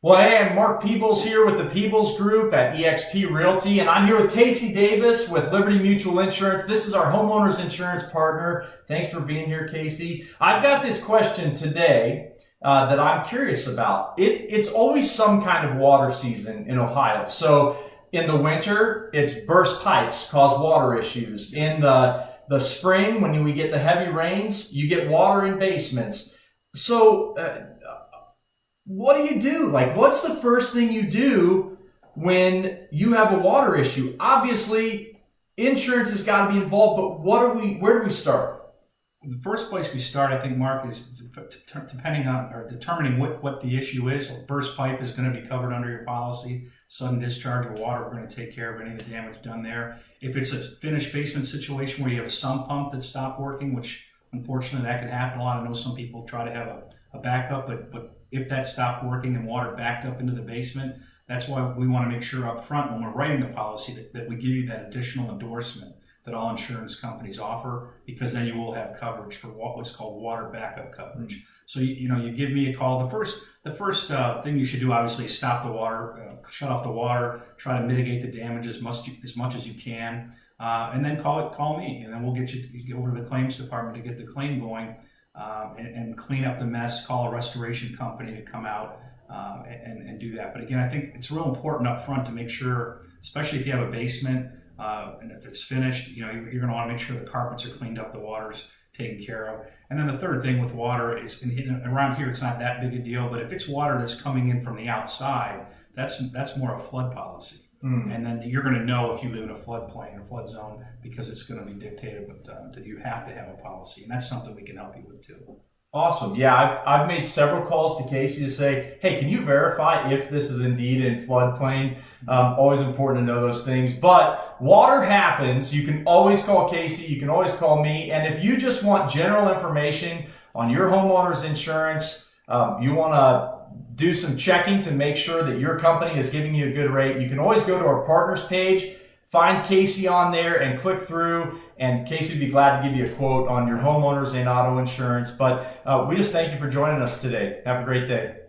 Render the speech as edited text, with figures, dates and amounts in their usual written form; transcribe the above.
Well, hey, I'm Mark Peebles here with the Peebles Group at eXp Realty, and I'm here with Casey Davis with Liberty Mutual Insurance. This is our homeowners insurance partner. Thanks for being here, Casey. I've got this question today that I'm curious about. It's always some kind of water season in Ohio. So in the winter, it's burst pipes cause water issues. In the spring, when we get the heavy rains, you get water in basements. So what do you do? Like, what's the first thing you do when you have a water issue? Obviously, insurance has got to be involved, but where do we start? The first place we start, I think, Mark, is depending on or determining what the issue is. A burst pipe is going to be covered under your policy. Sudden discharge of water, we're going to take care of any of the damage done there. If it's a finished basement situation where you have a sump pump that stopped working, which unfortunately that can happen a lot. I know some people try to have a backup, but if that stopped working and water backed up into the basement, that's why we want to make sure up front when we're writing the policy that we give you that additional endorsement that all insurance companies offer, because then you will have coverage for what's called water backup coverage. So you give me a call. The first thing you should do, obviously, is stop the water, shut off the water, try to mitigate the damage as much as you can, and then call me, and then we'll get you over to the claims department to get the claim going. And clean up the mess, call a restoration company to come out and do that. But again, I think it's real important up front to make sure, especially if you have a basement and if it's finished, you're going to want to make sure the carpets are cleaned up, the water's taken care of. And then the third thing with water is, around here it's not that big a deal, but if it's water that's coming in from the outside, that's more a flood policy. And then you're going to know if you live in a floodplain or flood zone, because it's going to be dictated that you have to have a policy, and that's something we can help you with too. Awesome. Yeah, I've made several calls to Casey to say, hey, can you verify if this is indeed in floodplain? Always important to know those things. But water happens. You can always call Casey. You can always call me. And if you just want general information on your homeowner's insurance, you want to do some checking to make sure that your company is giving you a good rate, you can always go to our partners page, find Casey on there and click through, and Casey would be glad to give you a quote on your homeowners and auto insurance. But we just thank you for joining us today. Have a great day.